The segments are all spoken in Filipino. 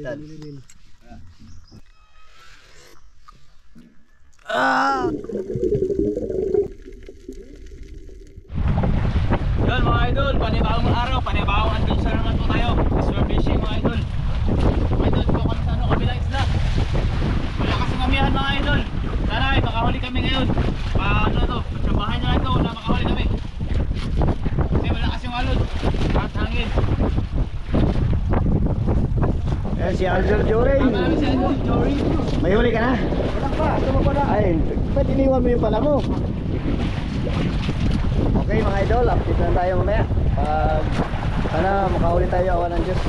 Dad. Yun mga idol, panibawang araw, panibawang adventure naman po tayo. Sword fishing mga idol. Mga idol, ito kami sa kabilang isla. Malakas ang amihan mga idol. Sana ay makahuli kami ngayon. Paano to? Pagsabahan nyo lang ito na makahuli kami. Kasi malakas yung alon. At hangin. Ayan si Alder Jory. Tama namin si Idol Jory. May huli ka na? Wala pa, tumaba na. Ay, ba't iniwan mo yung pala mo? Okay mga idol, update na tayo mamaya. Sana makahuli tayo, awan ng Diyos.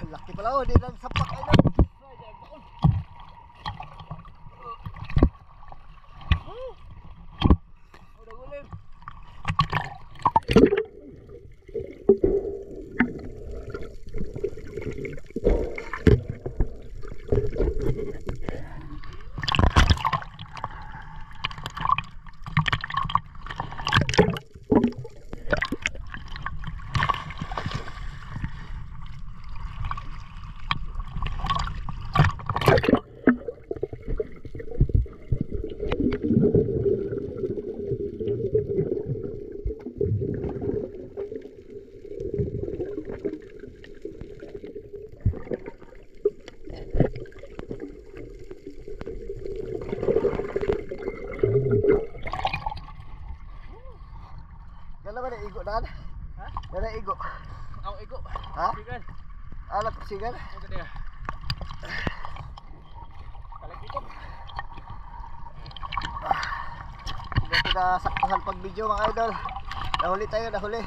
Laki pala oh, di lang sapak ay lang. Dala ba na igo daan? Ha? Dala igo. Ang igo. Ha? Sigan. Alat sigan. Ito dia. Kalagkitop. Hindi kita saktuhan pag video mga idol. Nahuli tayo, nahuli.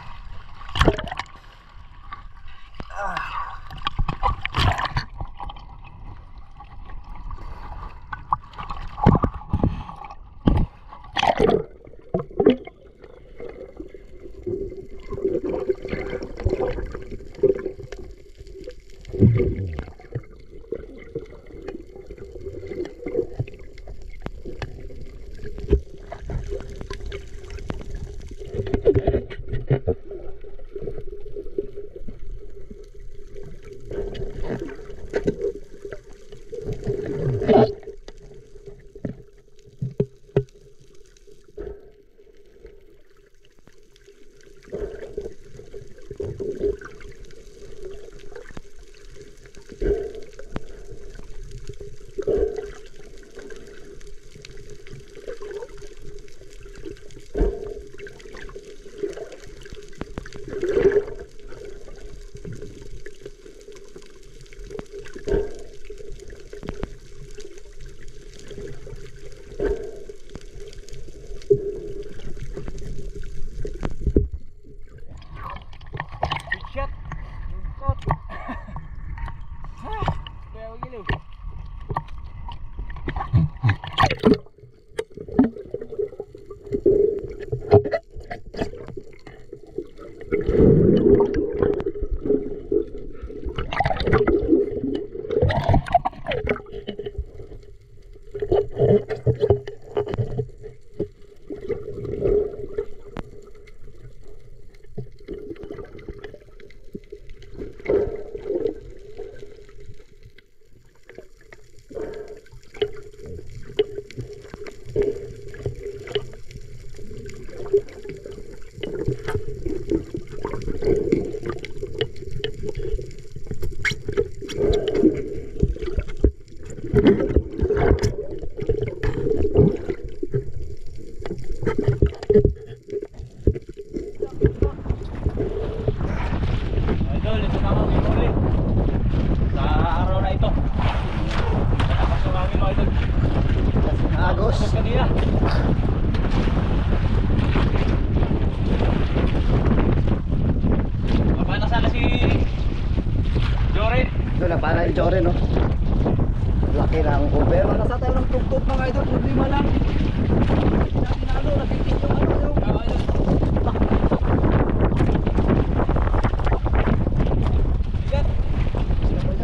Idol, ito na kami huli sa araw na ito. Nalakas yung hangin mga idol. Agos. Agos kanina. Baba na sana si Jorin. Ito na pala yung Jorin, no? Laki na ang cover. Nasa tayo ng tugtog mga idol, problema lang. Tinalo, nagtitis yung ano yung... Mga idol. Bigat.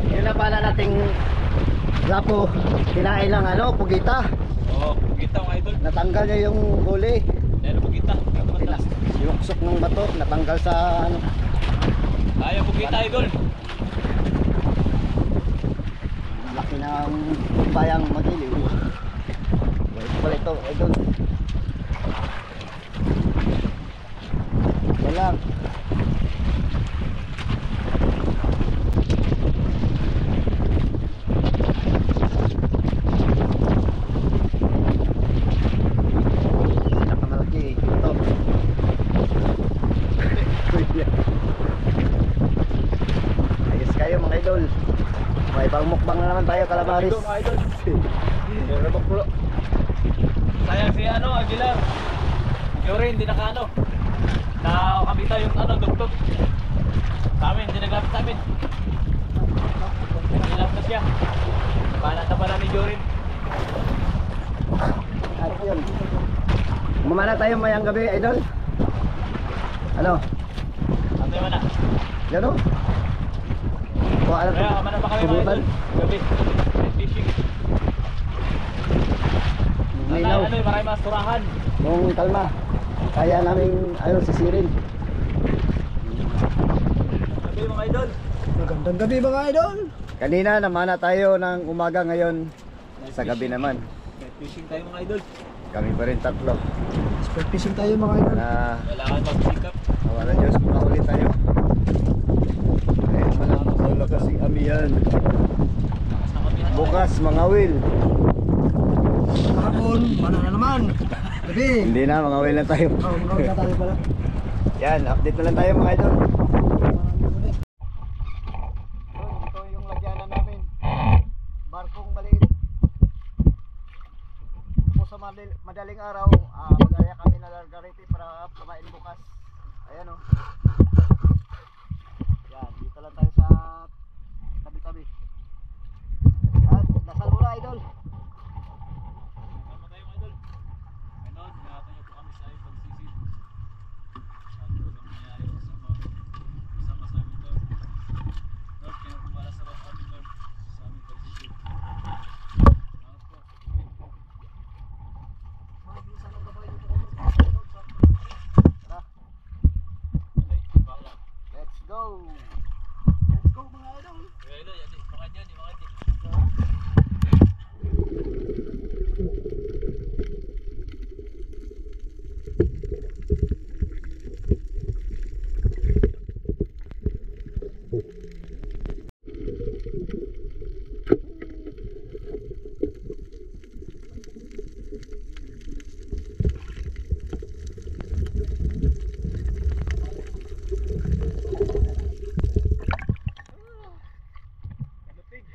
Yun na pala nating lapo. Kinain lang ano, pugita. Oo, pugita mga idol. Natanggal niya yung huli. Dahil pugita. Yuksok ng bato, natanggal sa ano. Kaya pugita idol. Laki ng bayang magiliw. Wait pala ito, idol. Walang. Pinakamalaki ito. Ayos kayo mga idol. May pangmukbang na naman tayo, Calamaris. Mga idol. Sayang si ano, Aguilar. Jorin, hindi nakaano. Nakakabita yung ano, dugtog. Sa amin, hindi naglapit sa amin. Nilap na siya. Panata pala ni Jorin. At yun. Mamana tayo mayang gabi, idol. Ano? Ano yung mana? Yan o. Kung ano Kaya, mana pa kami mga subutan. idol. Gabi. Fishing. Minaw. Ano yung maraming mas turahan. Nung kalma. Kaya namin ano, sisirin. Gabi mga idol. Magandang gabi mga idol. Kanina namana tayo ng umaga, ngayon sa gabi naman. Fishing tayo mga idol. Kami pa rin tatlo. Sport fishing tayo mga idol. Sana Kailangan magsikap. awa ng Diyos makahuli tayo. Ayun malang makahula kasing amihan. Lakas na kami. Bukas mga will. Kahapon, mana na naman. Gabi. Hindi na, mga will na tayo. Oh, mga na tayo pala. Yan, update na lang tayo mga idol. Ito yung lagyanan namin. Barkong maliit. Po sa madaling araw, magaya kami na largarete para kumain bukas. Ayan o. Yan, dito lang tayo sa tabi-tabi. At dasal muna idol. Tama tayo mga idol. Ganon, ingatan niyo po kami sa iyong pagsisid. Ano ba nangyayari sa mga kasama sa amin Lord? Lord, kayo kumala sa mga amin Lord sa aming pagsisid. Salamat po. Tara, Okay, bawal. let's go. Let's go mga idol. Kaya idol, yan, mga dyan, mga dyan. Kalupig.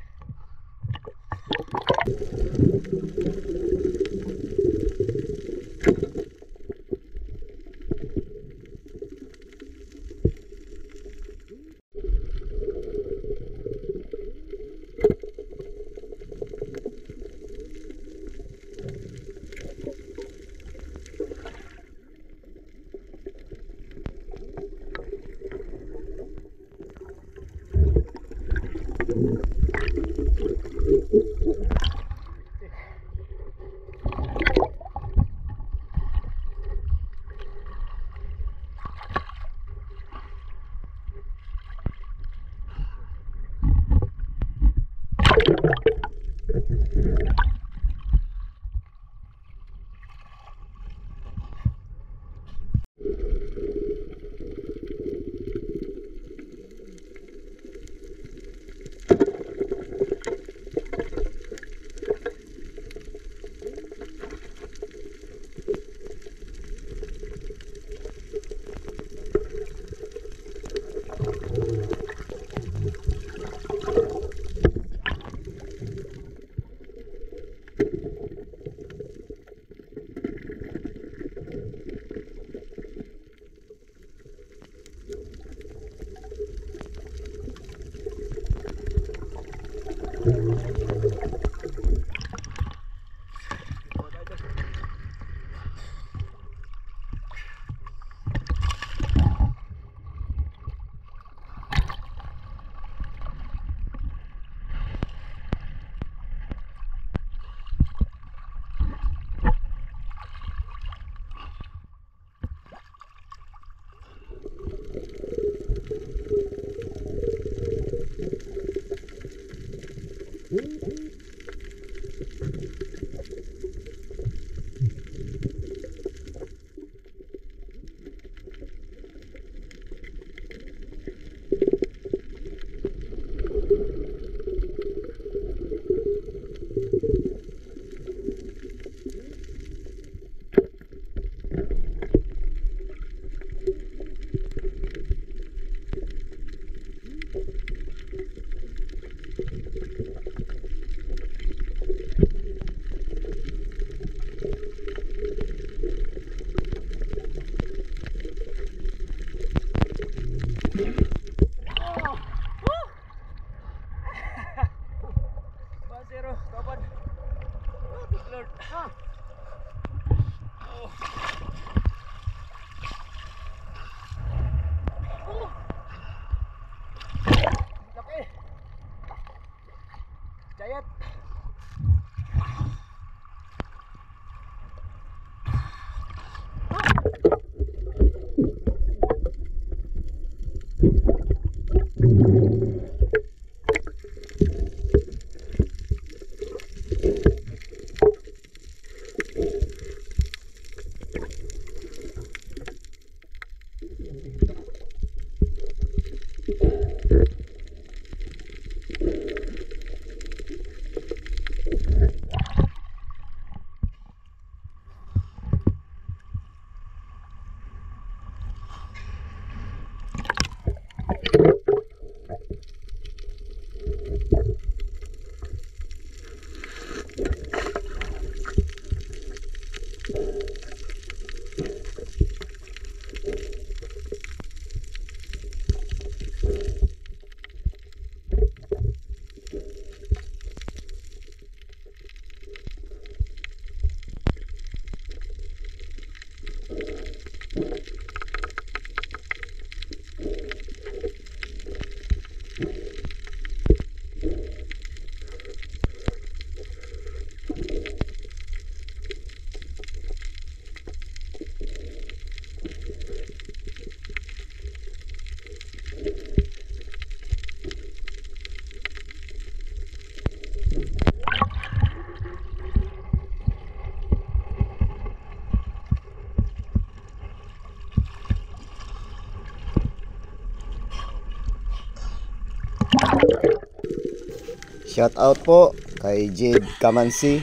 Shout out po kay Jade Kamansi,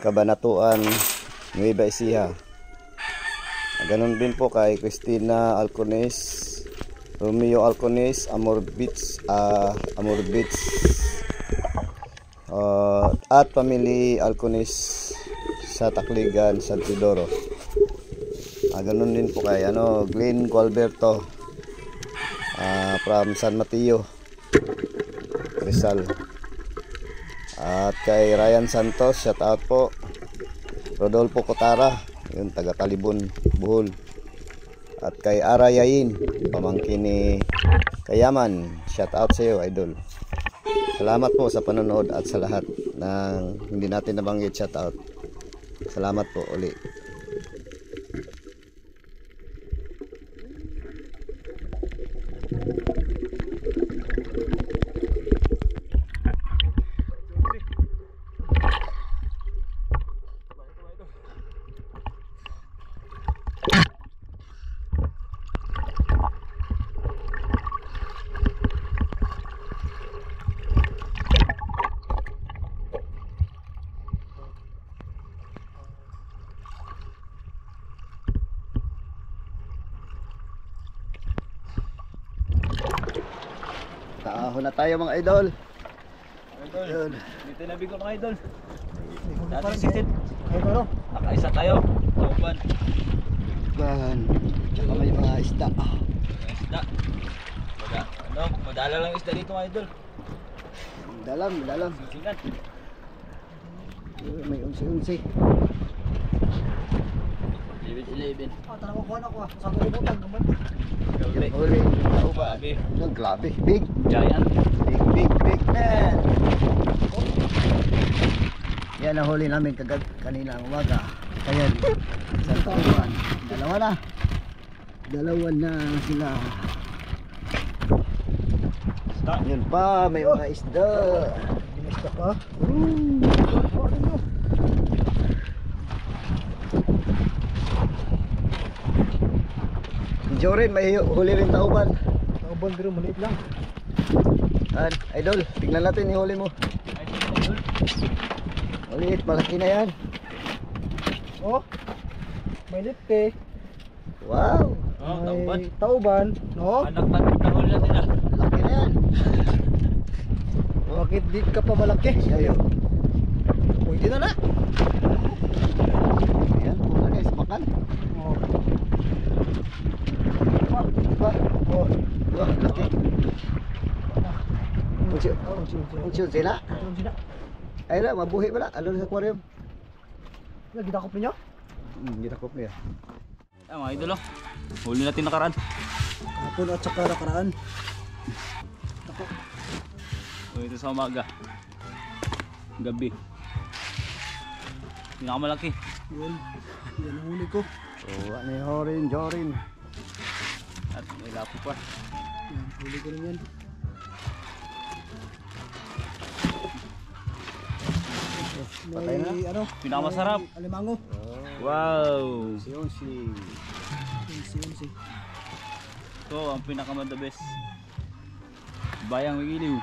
Cabanatuan, Nueva Ecija. Ganon din po kay Christina Alcones, Romeo Alcones, Amor Beach, at Family Alcones sa Tacligan, San Pedro. Ganon din po kay Glenn Gualberto from San Mateo, Rizal. At kay Ryan Santos, shout out po. Rodolfo Cotara, yun taga Talibon, Bohol. At kay Ara Yain, pamangkin ni Kayaman, shout out sa iyo, idol. Salamat po sa panonood at sa lahat ng hindi natin nabanggit, shout out. Salamat po uli. Taahon na tayo mga idol. Idol, dito na bigo mga idol. Dati Parang sisid. Ay, ano? Nakaisa tayo. Tauban. Gan. Tsaka may mga isda. Isda. Madala lang isda dito mga idol. Dalam, dalam. Sisingan. May unsi-unsi. 11. Ah, tanong ko ako ah. Sabi ko butang naman. Gabi. Huli. Tauban. Grabe. Ang grabe. Big. Giant. Big man. Yan ang huli namin kanina ang umaga. Ayan. Sa tauban. Dalawa na sila. Isda. Yun pa, may mga isda. Dinista pa. Jorin, may huli rin tauban. Tauban pero maliit lang. Idol, tignan natin yung huli mo. Ay, idol. Maliit, malaki na yan. Oh. May lipte. Wow, Oh, tauban. May tauban. No? Anak tanong natin ah. laki na yan. Bakit di ka pa malaki? Ayo. Pwede na na. Ayan, pula guys, makan. Oh. Diba? Oh. Wah, laki. Unsi, Oh, unsi sila. sila. Ay na, mabuhi pala. Alon sa aquarium. Lagi dakop ninyo? Ginakop niya. Ah, mga idol oh. Huli natin nakaraan. Kapon at saka nakaraan. Ako. O ito sa umaga. Gabi. Pinakamalaki. Yun. Yan ang huli ko. So, ano yung Jorin. At may lapo pa. Yan, huli ko rin yan. Patay na? May ano? Pinakamasarap. may alimango. Wow! Si Unsi. Ito ang pinakamada best. Bayang Wigiliw.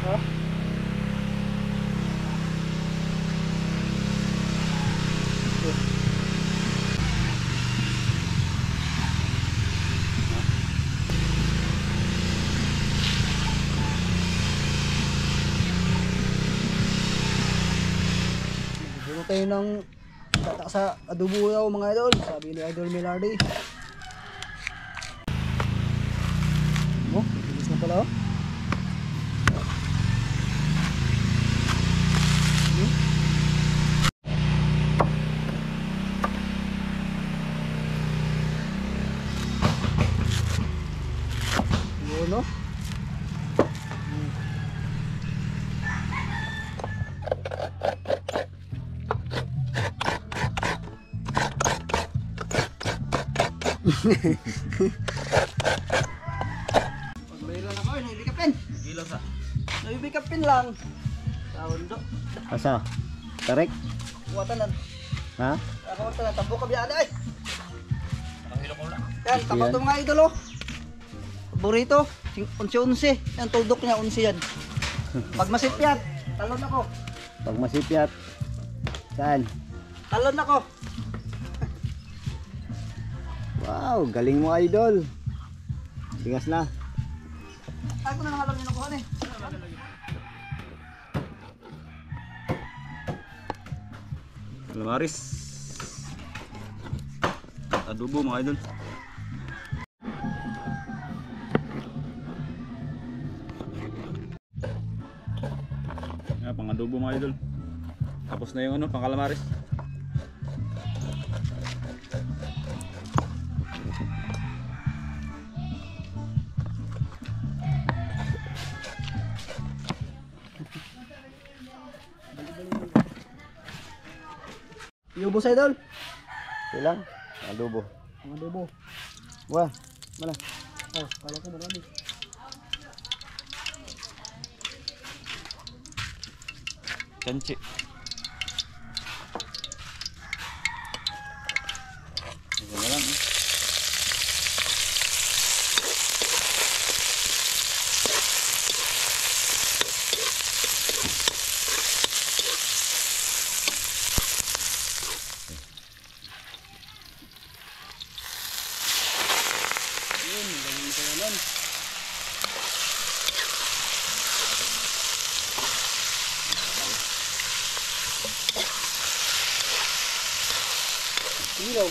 Ha? Siguro tayo ng tata sa adobo daw mga idol. Sabi ni Idol Melardi. Oh, bilis na pala oh. Yun no? Pagbaylan ako, naibigapin. Gilaw sa. Naibigapin lang. Tawon do. Asa? Tarik? Kuwatanan. Ha? Kuwatanan. Tambo ka biya ay. Nakahilo ko lang. Yan, tapos ito mga idol oh. Burrito, 11. Yan, tudok niya, 11 yan. Pag masipyat, talon ako. Pag masipyat. Saan? Talon ako. Wow, galing mo idol. Tingas na. Ako na lang alam niyo nakuha eh. Calamaris. Adobo mga idol. Yan, pang adobo mga idol. Tapos na yung ano, pang calamaris. Iubos idol. Ilang? Adobo. Mga adobo. Wah, mana? Oh, kala ko marami. Canci. Ito na lang. Yun, galing ito naman. Ilaw.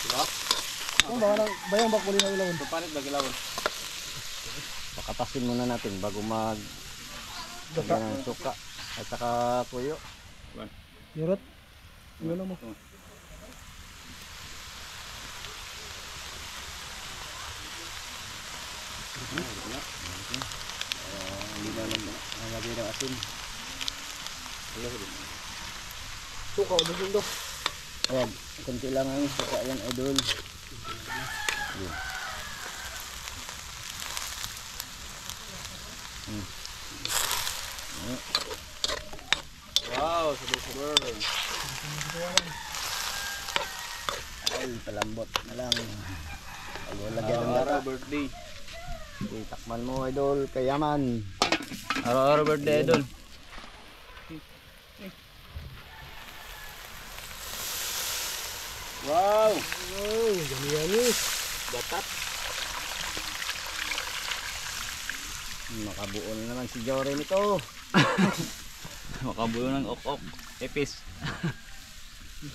Diba? Ang bayang bakuli na ilaw. So, paano ba gilawin? Pakatasin muna natin bago mag lagyan ng suka at saka kuyo. Yurot. Ano mo? Hindi na lang nalagay ng asin. Suka o busundo. Ayan, kunti lang ang suka yan idol. Ayan. Wow, sabay-sabay. Ay, palambot na lang. Ayaw lagyan ng lara. Birthday. Takman mo idol, kayaman. Araw-araw birthday, idol. Wow! Oh, gani-gani. Batat. Makabuo na naman si Jory nito. Makabulo ng ok-ok. Epis.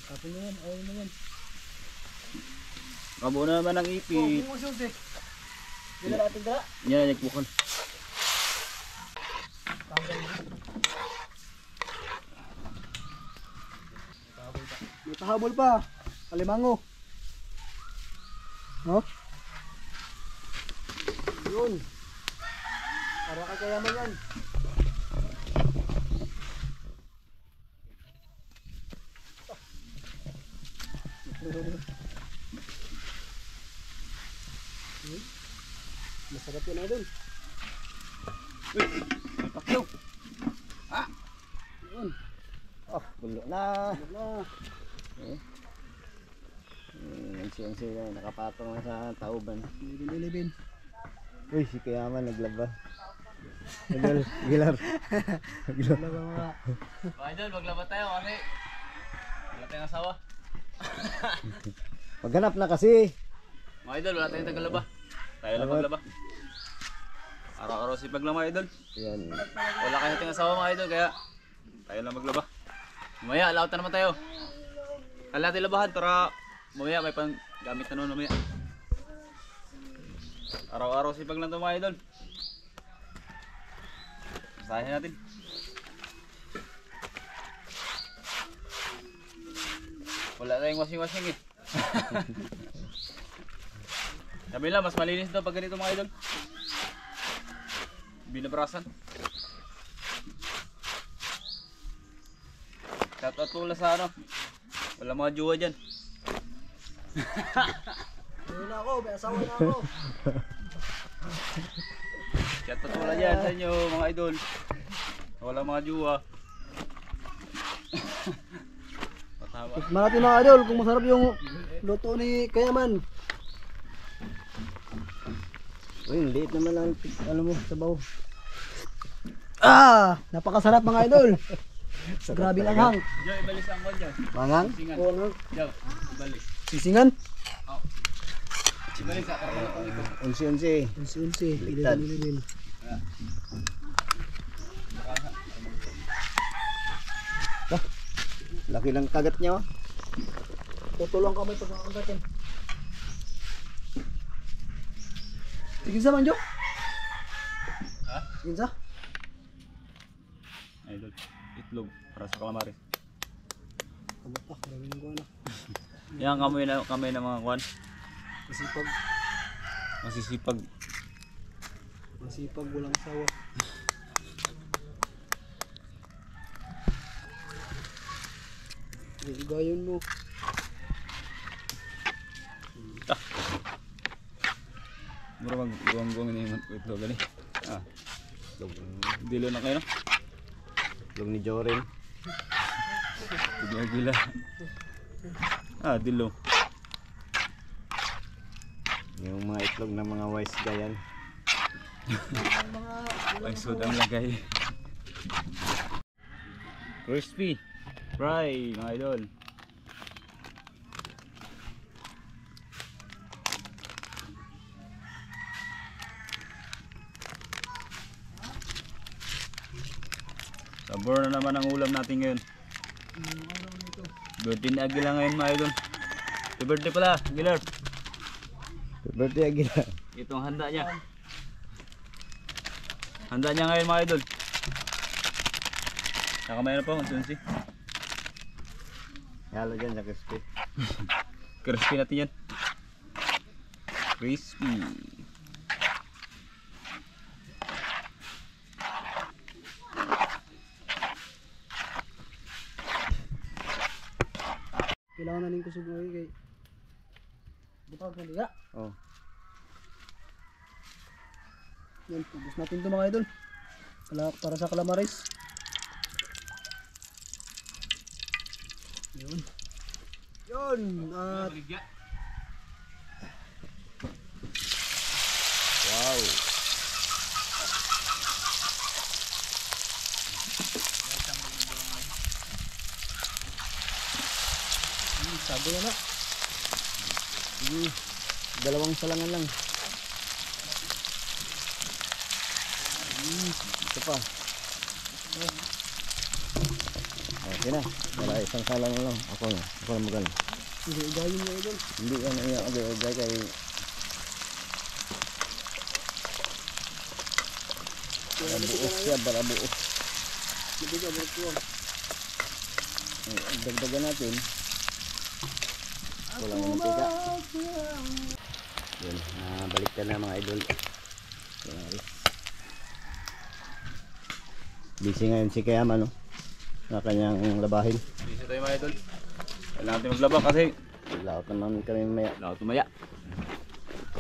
Tapos na yan, ayaw na yan. Makabulo na naman ng ipit. Oh, susi. Hindi na natin dala. Yan, nagbukan. May pahabol pa. Alimango. No? Yun. Para kakayaman yan. Masarap yun idol. Pakyaw. Yun. Oh, bulo na. Wala. Ang siya nakapatong na sa tauban. Libin. Uy, si kayaman naglaba. Idol, gilar. Wala ba mga. Mga idol, maglabat tayo kasi wala tayong asawa. Maghanap na kasi. Mga idol, wala tayong tagalaba. Tayo lang maglaba. Araw-araw sipag lang mga idol. Yan. Wala kayo tayong asawa mga idol, kaya tayo lang maglaba. Mamaya, alawat na naman tayo. Kala natin labahan para mamaya may pang gamit na noon mamaya. Araw-araw sipag lang ito mga idol. Basahin natin. Wala tayong washing-washing eh. Sabi lang, mas malinis daw pag ganito mga idol. Binabrasan. Shoutout pula sa ano. Wala mga jowa dyan. Ayun na ako, may asawa na ako. Shoutout pula dyan sa inyo mga idol. Wala mga jowa. Patawa. Tikman natin mga idol kung masarap yung luto ni Kayaman. Uy, liit naman ang ano mo, sabaw. Napakasarap mga idol. Grabing anghang. Diyan, ibalis ang kwan dyan. Mangang? Singan. Oo, Diyan, ibalis. sisingan. Oh. Ibalis sa karang itong ito. Unsi-unsi. Unsi-unsi. Baliktad. Ililin. Laki lang kagat niya. Oh. Tutulong kami pag nakakagat yan. Sige sa manjo. Ha? Sige sa. Idol. Itlog para sa kalamaris. Kamutak, maraming ko na. Yan kami na mga kwan. Masipag. Masisipag. Masipag, walang sawa. Gayon mo. Mura mag guwang-guwang na yung itlog gali. Ah, dilo na kayo no? Itlog ni Jorin. Gila-gila. Ah, dilo. Yung mga itlog ng mga wise guy yan. Ay, sudang lagay. Crispy. Fry, mga idol. Sabor na naman ang ulam natin ngayon. Birthday ni Agila ngayon, mga idol. Happy birthday pala, Aguilar. Birthday Agila. Itong handa niya. Handa niya ngayon, mga idol. Nakamay na po, ang sunsi. Halo dyan sa crispy. Crispy natin yan. Crispy. Kailangan na rin kusog mo kay. Butag na liya. Oh. Yan, ubos natin ito mga idol. Para sa calamares. Yun. Yun. At Wow. sabi na na. Dalawang salangan lang. Ito pa. Okay na. Wala isang salang lang. Ako na magaling. Hindi, igayin mo idol. Hindi yan ang agay kay barabuos siya, barabuos. Mabiga, barabuos. Dagdagan natin. Kulang ng mantika. Yun, balik ka na mga idol. Busy ngayon si Kayama, no? Na kanyang labahin. Busy tayo, mga idol. Kailangan natin maglaba kasi Laot naman kami maya. laot tumaya.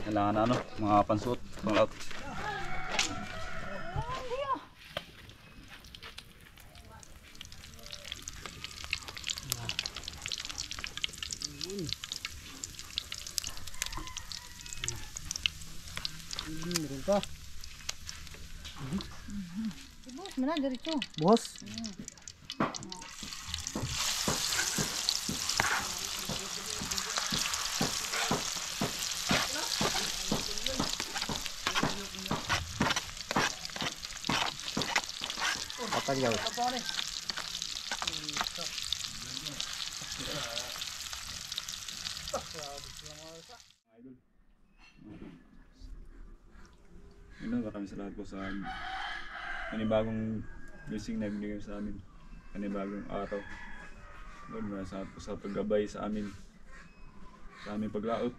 Kailangan na ano, mga pansuot, pang laot. Meron pa. Bos, mana diretso. Boss. Patagaw. Yun, maraming salamat po sa panibagong blessing na binigay sa amin. Panibagong araw. Lord, maraming salamat po sa paggabay sa amin. Sa aming paglaot.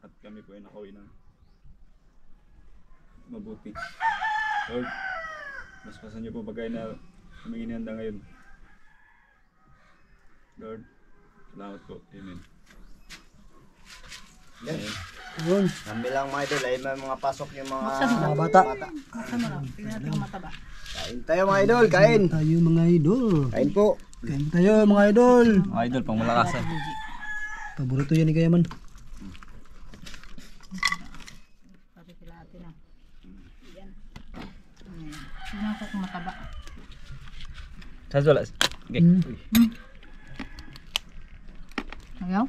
At kami po ay nakauwi ng mabuti. Lord, mas pasan niyo po pagkain na kaming inihanda ngayon. Lord, salamat po. Amen. Yan. Yun. Kami lang mga idol ay may mga pasok yung mga Mga bata. Sama lang. Tingnan natin kung mataba. Kain tayo mga idol, kain. Tayo mga idol. Kain po. Kain tayo mga idol. Mga idol, pang malakasan. Paborito yan ni Kayaman. Pati sila atin na. Yan. Tingnan ko kung mataba. Saan wala? Okay. Ayaw?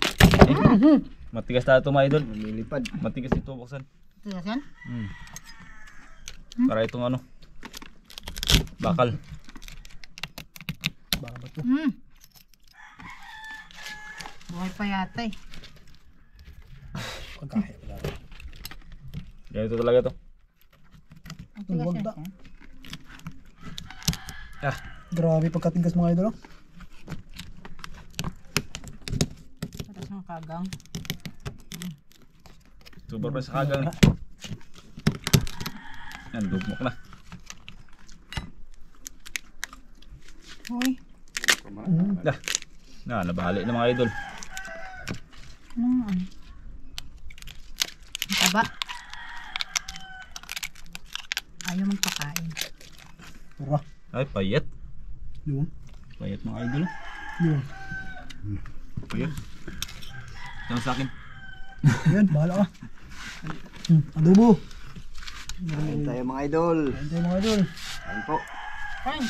Matigas na ito mga idol. Lumilipad. Matigas ito buksan. Tigas yan? Para itong ano, bakal. Baka ba ito? Buhay pa yata eh. Pagkahit. Ganito talaga to. Ang tigas Huwag yan. ba? Ah, Grabe pagkatigas mga idol. Tapos ng kagang. super pa sa kagang eh. Yan, lugmok na. Uy. Dah. Nabali na mga idol. Ano? Ang taba. Ayaw magpakain. Tara. Ay, payat. Yung. Payat mga idol. Yung. Payat. Ito sa akin. Yan, bahala ka. Adobo. Kain tayo mga idol. Yan tayo mga idol. Kain po. Kain.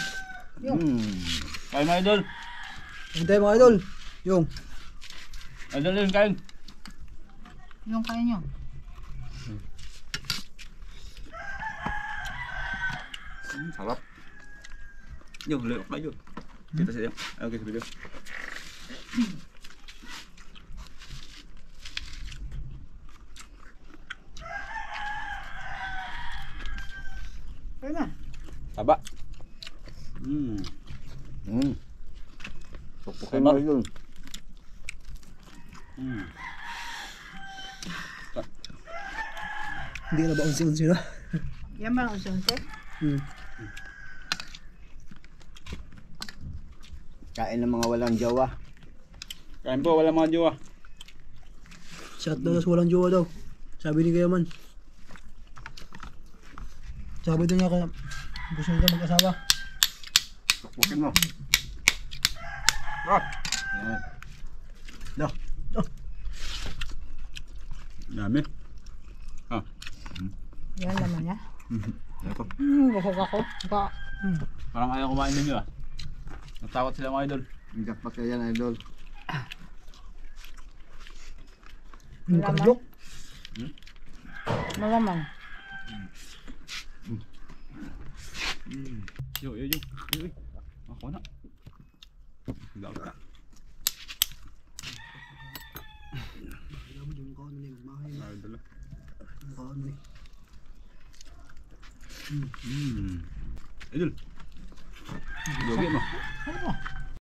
Kain mga idol. Yan tayo mga idol. Yung. Idol yun, kain. Yung kain nyo. Sarap. Yung, lewak na yun. Kita siya. Okay, sa video. Kain na. Taba. Pupukin mo yun. Hindi na ba unsi-unsi na? Yan ba ang usunse? Kain ng mga walang jowa. Kain po, wala mga jowa. Shot daw sa walang jowa daw. Sabi ni Kayaman. Sabi daw niya kaya gusto nila mag-asawa. Pupukin mo. Yan. Dah. Dami. Yan naman niya. Ito. Busog ako. Ba. Parang ayaw kumain ninyo ah. Natakot sila mga idol. Hinggat pa kaya yan idol. Yung Laman. kardyo. Malaman. Yo. Ako na. Laot ka. Idol ah. Idol. Lugi mo. Ano ba?